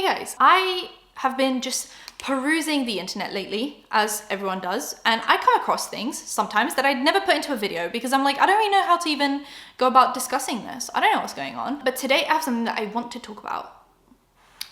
guys, I have been just perusing the internet lately, as everyone does, and I come across things sometimes that I'd never put into a video because I'm like, I don't really know how to even go about discussing this. I don't know what's going on. But today I have something that I want to talk about,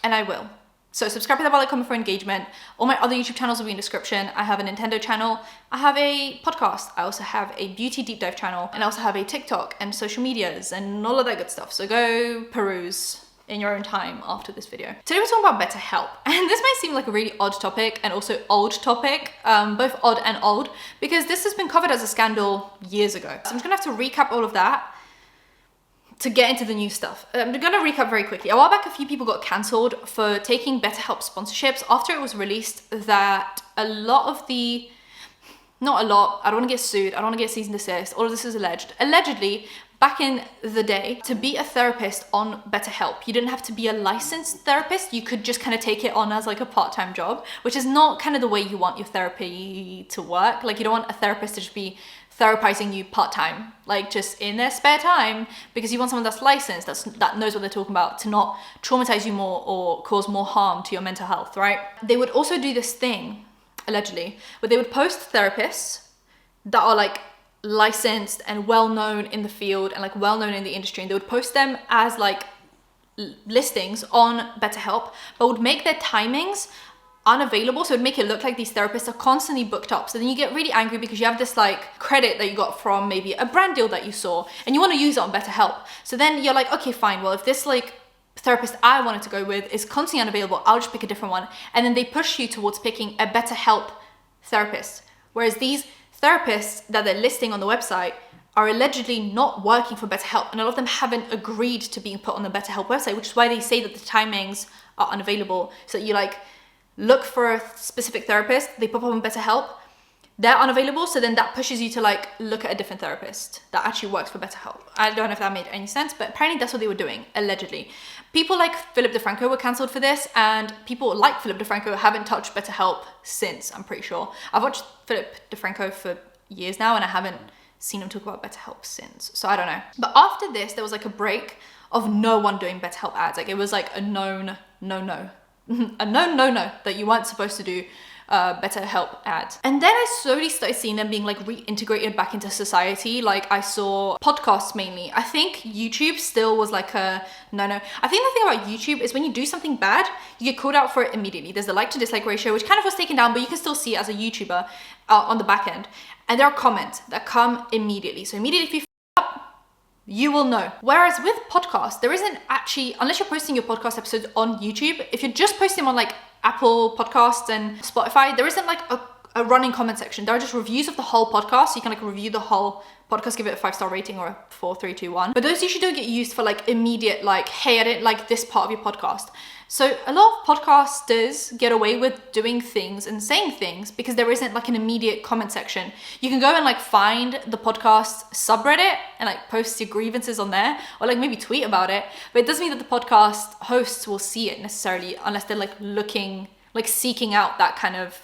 and I will. So subscribe to the bell, comment for engagement. All my other YouTube channels will be in the description. I have a Nintendo channel, I have a podcast, I also have a beauty deep dive channel, and I also have a TikTok and social medias and all of that good stuff. So go peruse in your own time after this video. Today we're talking about better help. And this might seem like a really odd topic and also old topic, both odd and old, because this has been covered as a scandal years ago. So I'm just gonna have to recap all of that to get into the new stuff. I'm gonna recap very quickly. A while back, a few people got cancelled for taking BetterHelp sponsorships after it was released that a lot of the, not a lot, I don't wanna get sued, I don't wanna get cease and desist, all of this is alleged. Allegedly, back in the day, to be a therapist on BetterHelp, you didn't have to be a licensed therapist. You could just kind of take it on as like a part-time job, which is not kind of the way you want your therapy to work. Like you don't want a therapist to just be therapizing you part-time, like just in their spare time, because you want someone that's licensed, that knows what they're talking about, to not traumatize you more or cause more harm to your mental health, right? They would also do this thing, allegedly, where they would post therapists that are like licensed and well-known in the field and like well-known in the industry, and they would post them as like listings on BetterHelp, but would make their timings unavailable. So it would make it look like these therapists are constantly booked up. So then you get really angry because you have this like credit that you got from maybe a brand deal that you saw and you want to use it on BetterHelp. So then you're like, okay, fine. Well, if this like therapist I wanted to go with is constantly unavailable, I'll just pick a different one. And then they push you towards picking a BetterHelp therapist. Whereas these therapists that they're listing on the website are allegedly not working for BetterHelp, and a lot of them haven't agreed to being put on the BetterHelp website, which is why they say that the timings are unavailable. So you like look for a specific therapist, they pop up on BetterHelp, they're unavailable, so then that pushes you to like look at a different therapist that actually works for BetterHelp. I don't know if that made any sense, but apparently that's what they were doing, allegedly. People like Philip DeFranco were cancelled for this, and people like Philip DeFranco haven't touched BetterHelp since, I'm pretty sure. I've watched Philip DeFranco for years now, and I haven't seen him talk about BetterHelp since, so I don't know. But after this, there was like a break of no one doing BetterHelp ads. Like it was like a known no-no. A known no-no that you weren't supposed to do BetterHelp ads. And then I slowly started seeing them being like reintegrated back into society. Like I saw podcasts mainly. I think YouTube still was like a no-no. I think the thing about YouTube is when you do something bad, you get called out for it immediately. There's the like to dislike ratio, which kind of was taken down, but you can still see it as a YouTuber on the back end. And there are comments that come immediately. So immediately if you you will know. Whereas with podcasts, there isn't actually, unless you're posting your podcast episodes on YouTube, if you're just posting them on like Apple Podcasts and Spotify, there isn't like a running comment section. There are just reviews of the whole podcast. So you can like review the whole podcast, give it a 5-star rating or a 4, 3, 2, 1. But those usually don't get used for like immediate, like, hey, I didn't like this part of your podcast. So a lot of podcasters get away with doing things and saying things because there isn't like an immediate comment section. You can go and like find the podcast subreddit and like post your grievances on there, or like maybe tweet about it. But it doesn't mean that the podcast hosts will see it necessarily unless they're like looking, like seeking out that kind of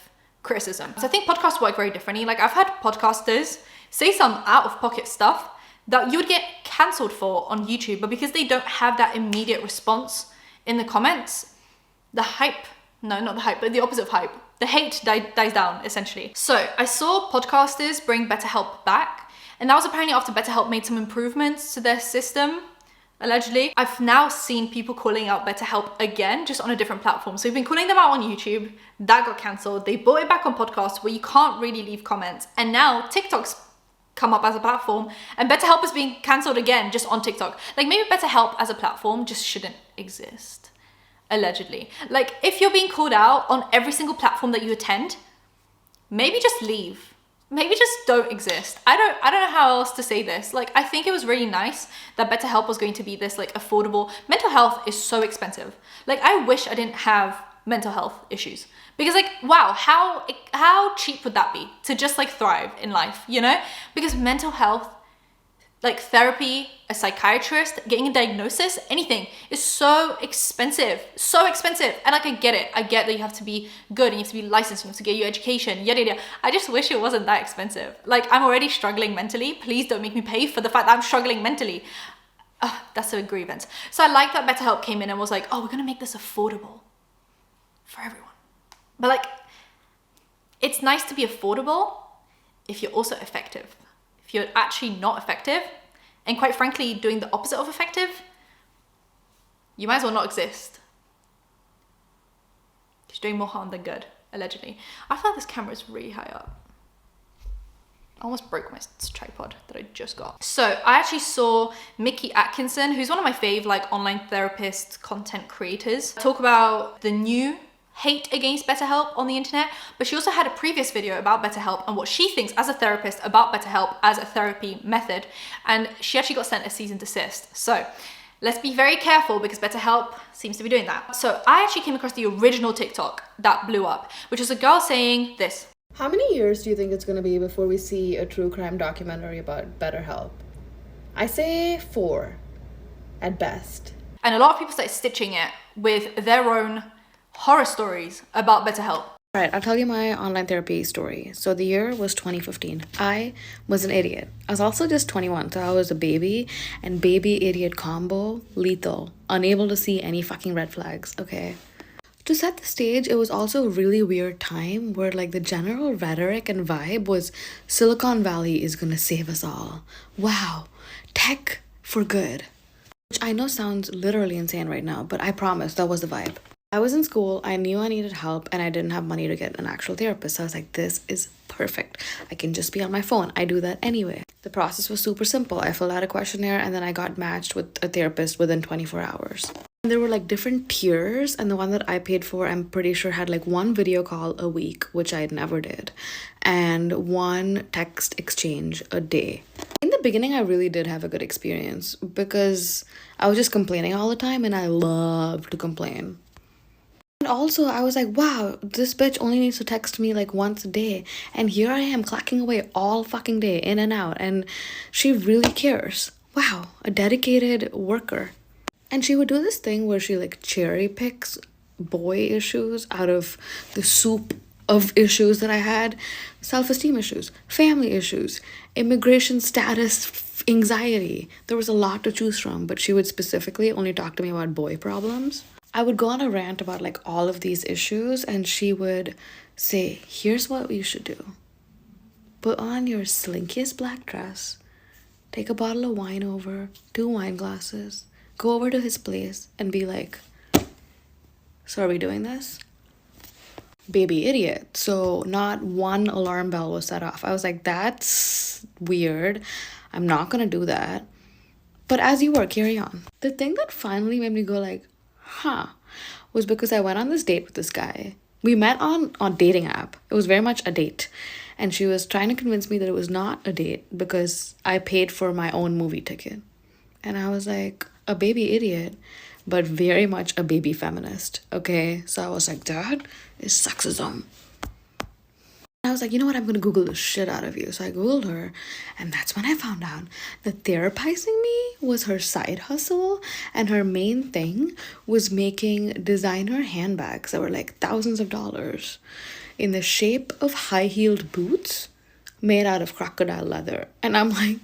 criticism. So I think podcasts work very differently. Like I've had podcasters say some out of pocket stuff that you would get cancelled for on YouTube, but because they don't have that immediate response in the comments, the hype, no, not the hype, but the opposite of hype, the hate dies down essentially. So I saw podcasters bring BetterHelp back, and that was apparently after BetterHelp made some improvements to their system, allegedly. I've now seen people calling out BetterHelp again, just on a different platform. So we've been calling them out on YouTube, that got cancelled. They brought it back on podcasts where you can't really leave comments, and now TikTok's come up as a platform, and BetterHelp is being cancelled again just on TikTok. Like maybe BetterHelp as a platform just shouldn't exist, allegedly. Like if you're being called out on every single platform that you attend, maybe just leave. Maybe just don't exist. I don't know how else to say this. Like I think it was really nice that BetterHelp was going to be this like affordable. Mental health is so expensive. Like I wish I didn't have mental health issues, because like wow, how cheap would that be to just like thrive in life, you know? Because mental health, like therapy, a psychiatrist, getting a diagnosis, anything is so expensive, and like I get it, I get that you have to be good and you have to be licensed, you have to get your education, yada yada. I just wish it wasn't that expensive. Like I'm already struggling mentally, please don't make me pay for the fact that I'm struggling mentally. That's a grievance. So I like that BetterHelp came in and was like, oh, we're gonna make this affordable. for everyone. But like, it's nice to be affordable if you're also effective. If you're actually not effective, and quite frankly, doing the opposite of effective, you might as well not exist. You're doing more harm than good, allegedly. I feel like this camera is really high up. I almost broke my tripod that I just got. So I actually saw Mickey Atkinson, who's one of my fave like online therapist content creators, talk about the new hate against BetterHelp on the internet, but she also had a previous video about BetterHelp and what she thinks as a therapist about BetterHelp as a therapy method. And she actually got sent a cease and desist. So let's be very careful because BetterHelp seems to be doing that. So I actually came across the original TikTok that blew up, which was a girl saying this. How many years do you think it's going to be before we see a true crime documentary about BetterHelp? I say 4 at best. And a lot of people started stitching it with their own horror stories about BetterHelp. All right, I'll tell you my online therapy story. So the year was 2015. I was an idiot. I was also just 21, so I was a baby, and baby idiot combo, lethal, unable to see any fucking red flags, okay? To set the stage, it was also a really weird time where like the general rhetoric and vibe was Silicon Valley is gonna save us all. Wow, tech for good. Which I know sounds literally insane right now, but I promise that was the vibe. I was in school, I knew I needed help, and I didn't have money to get an actual therapist. So I was like, this is perfect. I can just be on my phone. I do that anyway. The process was super simple. I filled out a questionnaire and then I got matched with a therapist within 24 hours. There were like different tiers, and the one that I paid for, I'm pretty sure had like 1 video call a week, which I never did, and 1 text exchange a day. In the beginning, I really did have a good experience because I was just complaining all the time and I love to complain. And also, I was like, wow, this bitch only needs to text me like once a day. And here I am clacking away all fucking day, in and out. And she really cares. Wow, a dedicated worker. And she would do this thing where she like cherry picks boy issues out of the soup of issues that I had. Self-esteem issues, family issues, immigration status, anxiety. There was a lot to choose from, but she would specifically only talk to me about boy problems. I would go on a rant about like all of these issues, and she would say, here's what you should do. Put on your slinkiest black dress, take a bottle of wine over, 2 wine glasses, go over to his place and be like, so are we doing this? Baby idiot. So not 1 alarm bell was set off. I was like, that's weird. I'm not gonna do that. But as you were, carry on. The thing that finally made me go like, was because I went on this date with this guy. We met on dating app. It was very much a date. And she was trying to convince me that it was not a date because I paid for my own movie ticket. And I was like, a baby idiot, but very much a baby feminist, okay? So I was like, that is sexism. I was like, you know what? I'm going to Google the shit out of you. So I Googled her, and that's when I found out that therapizing me was her side hustle, and her main thing was making designer handbags that were like thousands of dollars in the shape of high-heeled boots made out of crocodile leather. And I'm like,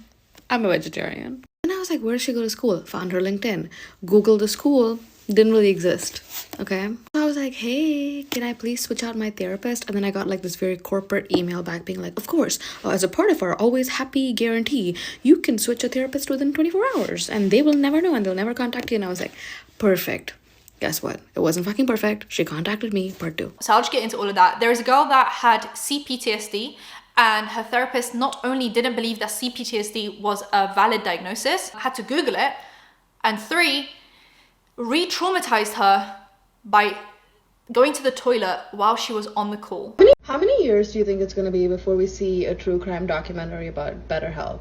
I'm a vegetarian. And I was like, where does she go to school? Found her LinkedIn. Googled the school. Didn't really exist, okay? So I was like, hey, can I please switch out my therapist? And then I got like this very corporate email back being like, of course, as a part of our always happy guarantee, you can switch a therapist within 24 hours and they will never know and they'll never contact you. And I was like, perfect. Guess what? It wasn't fucking perfect. She contacted me, part 2. So I'll just get into all of that. There is a girl that had CPTSD, and her therapist not only didn't believe that CPTSD was a valid diagnosis, had to Google it, and 3, re-traumatized her by going to the toilet while she was on the call. How many years do you think it's going to be before we see a true crime documentary about BetterHelp?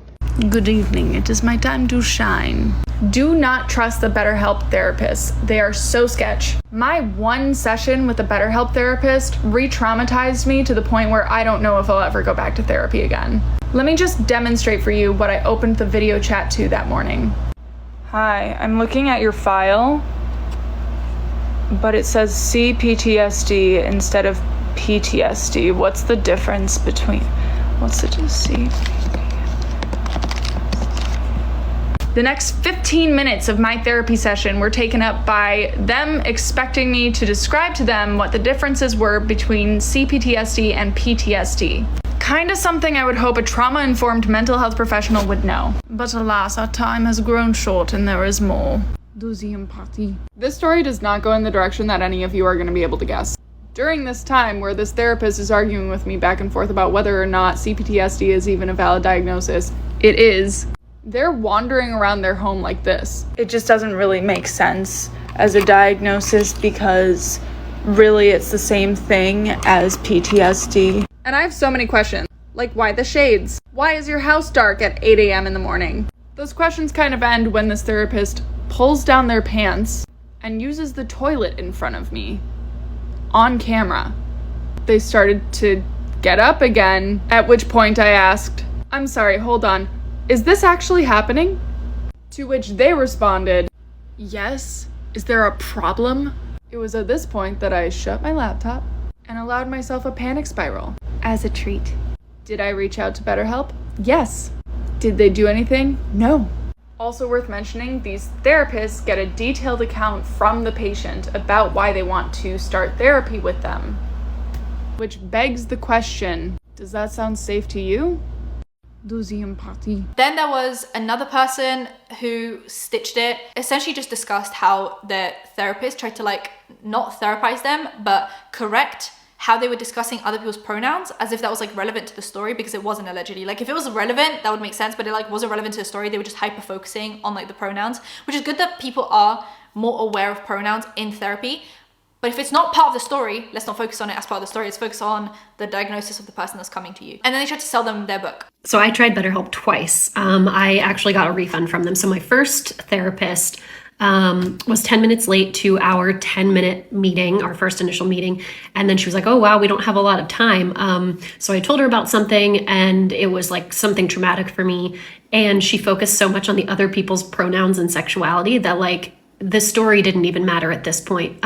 Good evening. It is my time to shine. Do not trust the BetterHelp therapists. They are so sketch. My 1 session with a BetterHelp therapist re-traumatized me to the point where I don't know if I'll ever go back to therapy again. Let me just demonstrate for you what I opened the video chat to that morning. Hi, I'm looking at your file, but it says CPTSD instead of PTSD. What's the difference between, what's it, C? The next 15 minutes of my therapy session were taken up by them expecting me to describe to them what the differences were between CPTSD and PTSD. Kinda something I would hope a trauma-informed mental health professional would know. But alas, our time has grown short and there is more. Deuxième partie. This story does not go in the direction that any of you are going to be able to guess. During this time where this therapist is arguing with me back and forth about whether or not CPTSD is even a valid diagnosis, it is. They're wandering around their home like this. It just doesn't really make sense as a diagnosis because really it's the same thing as PTSD. And I have so many questions. Like, why the shades? Why is your house dark at 8 a.m. in the morning? Those questions kind of end when this therapist pulls down their pants and uses the toilet in front of me on camera. They started to get up again, at which point I asked, "I'm sorry, hold on. Is this actually happening?" To which they responded, "Yes. Is there a problem?" It was at this point that I shut my laptop and allowed myself a panic spiral as a treat. Did I reach out to BetterHelp? Yes. Did they do anything? No. Also worth mentioning, these therapists get a detailed account from the patient about why they want to start therapy with them. Which begs the question, does that sound safe to you? Deuxième partie. Then there was another person who stitched it, essentially just discussed how their therapist tried to not therapize them, but correct how they were discussing other people's pronouns as if that was relevant to the story, because it wasn't allegedly. If it was relevant, that would make sense, but it wasn't relevant to the story. They were just hyper focusing on the pronouns, which is good that people are more aware of pronouns in therapy. But if it's not part of the story, let's not focus on it as part of the story. Let's focus on the diagnosis of the person that's coming to you. And then they tried to sell them their book. So I tried BetterHelp twice. I actually got a refund from them. So my first therapist was 10 minutes late to our 10-minute meeting, our first initial meeting. And then she was like, "Oh, wow, we don't have a lot of time." So I told her about something, and it was something traumatic for me. And she focused so much on the other people's pronouns and sexuality that the story didn't even matter at this point.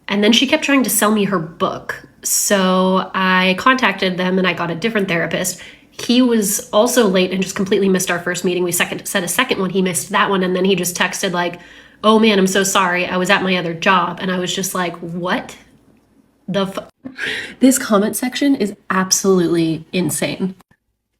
And then she kept trying to sell me her book. So I contacted them and I got a different therapist. He was also late and just completely missed our first meeting. We set a second one. He missed that one. And then he just texted "Oh man, I'm so sorry. I was at my other job." And I was just like, what the This comment section is absolutely insane.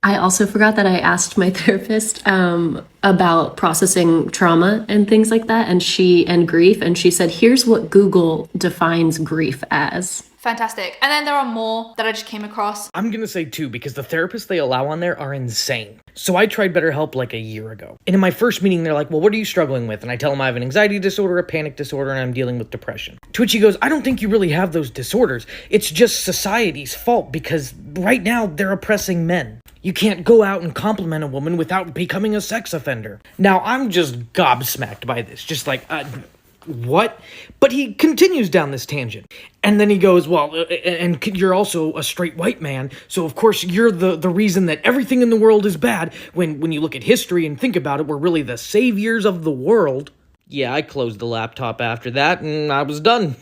I also forgot that I asked my therapist about processing trauma and things like that, and grief, and she said, "Here's what Google defines grief as." Fantastic. And then there are more that I just came across. I'm gonna say two, because the therapists they allow on there are insane. So I tried BetterHelp a year ago. And in my first meeting, they're like, "Well, what are you struggling with?" And I tell them I have an anxiety disorder, a panic disorder, and I'm dealing with depression. To which he goes, "I don't think you really have those disorders. It's just society's fault, because right now they're oppressing men. You can't go out and compliment a woman without becoming a sex offender." Now, I'm just gobsmacked by this. Just what? But he continues down this tangent. And then he goes, "Well, and you're also a straight white man, so of course you're the reason that everything in the world is bad. When you look at history and think about it, we're really the saviors of the world." Yeah, I closed the laptop after that, and I was done.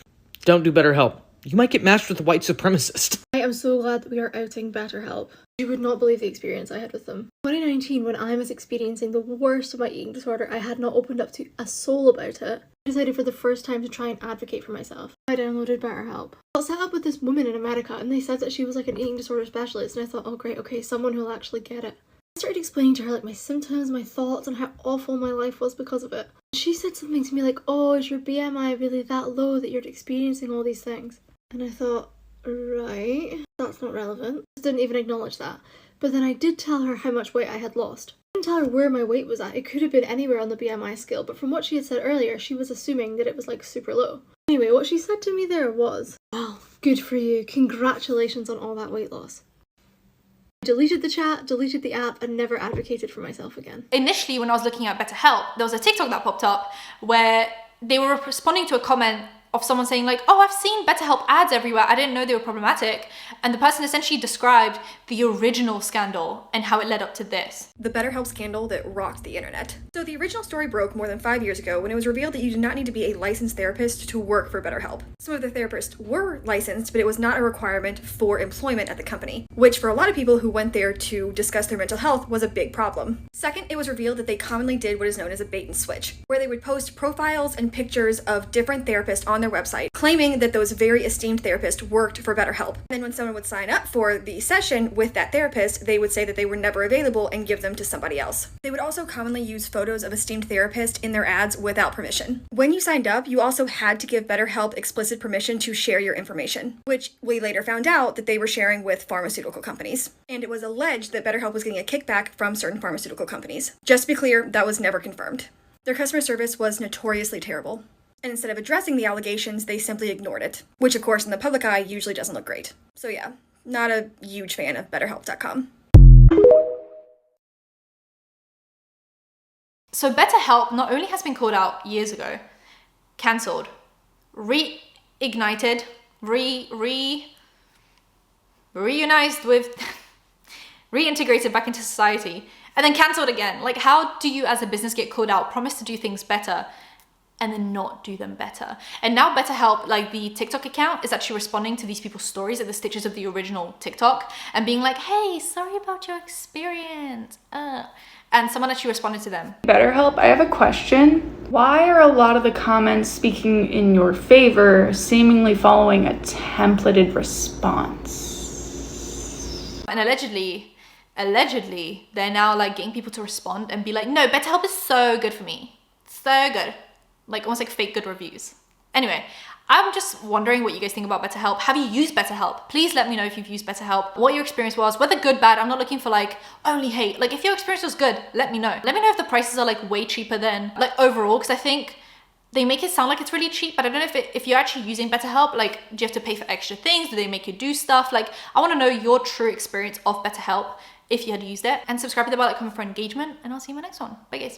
Don't do BetterHelp. You might get matched with a white supremacist. I am so glad that we are outing BetterHelp. You would not believe the experience I had with them. 2019, when I was experiencing the worst of my eating disorder, I had not opened up to a soul about it. I decided for the first time to try and advocate for myself. I downloaded BetterHelp. I got set up with this woman in America, and they said that she was an eating disorder specialist, and I thought, oh great, okay, someone who'll actually get it. I started explaining to her my symptoms, my thoughts, and how awful my life was because of it. She said something to me "Oh, is your BMI really that low that you're experiencing all these things?" And I thought, right, that's not relevant. I didn't even acknowledge that. But then I did tell her how much weight I had lost. I didn't tell her where my weight was at. It could have been anywhere on the BMI scale, but from what she had said earlier, she was assuming that it was super low. Anyway, what she said to me there was, "Well, good for you. Congratulations on all that weight loss." I deleted the chat, deleted the app, and never advocated for myself again. Initially, when I was looking at BetterHelp, there was a TikTok that popped up where they were responding to a comment of someone saying like, oh, I've seen BetterHelp ads everywhere. I didn't know they were problematic. And the person essentially described the original scandal and how it led up to this. The BetterHelp scandal that rocked the internet. So the original story broke more than 5 years ago when it was revealed that you did not need to be a licensed therapist to work for BetterHelp. Some of the therapists were licensed, but it was not a requirement for employment at the company, which for a lot of people who went there to discuss their mental health was a big problem. Second, it was revealed that they commonly did what is known as a bait and switch, where they would post profiles and pictures of different therapists on their website, claiming that those very esteemed therapists worked for BetterHelp. And then when someone would sign up for the session with that therapist, they would say that they were never available and give them to somebody else. They would also commonly use photos of esteemed therapists in their ads without permission. When you signed up, you also had to give BetterHelp explicit permission to share your information, which we later found out that they were sharing with pharmaceutical companies. And it was alleged that BetterHelp was getting a kickback from certain pharmaceutical companies. Just to be clear, that was never confirmed. Their customer service was notoriously terrible. And instead of addressing the allegations, they simply ignored it, which of course in the public eye usually doesn't look great. So yeah, not a huge fan of BetterHelp.com. So BetterHelp not only has been called out years ago, cancelled, reignited, reunited with, reintegrated back into society, and then cancelled again. Like, how do you as a business get called out, promise to do things better, and then not do them better? And now BetterHelp, like the TikTok account, is actually responding to these people's stories at the stitches of the original TikTok and being like, hey, sorry about your experience. And someone actually responded to them. BetterHelp, I have a question. Why are a lot of the comments speaking in your favor seemingly following a templated response? And allegedly, they're now like getting people to respond and be like, no, BetterHelp is so good for me. So good. Like almost like fake good reviews. Anyway, I'm just wondering what you guys think about BetterHelp. Have you used BetterHelp? Please let me know if you've used BetterHelp, what your experience was, whether good, bad. I'm not looking for like only hate. Like if your experience was good, let me know. Let me know if the prices are like way cheaper than like overall, because I think they make it sound like it's really cheap, but I don't know if you're actually using BetterHelp, like do you have to pay for extra things? Do they make you do stuff? Like I want to know your true experience of BetterHelp if you had used it, and subscribe to the bell, like, comment for engagement, and I'll see you in my next one. Bye guys.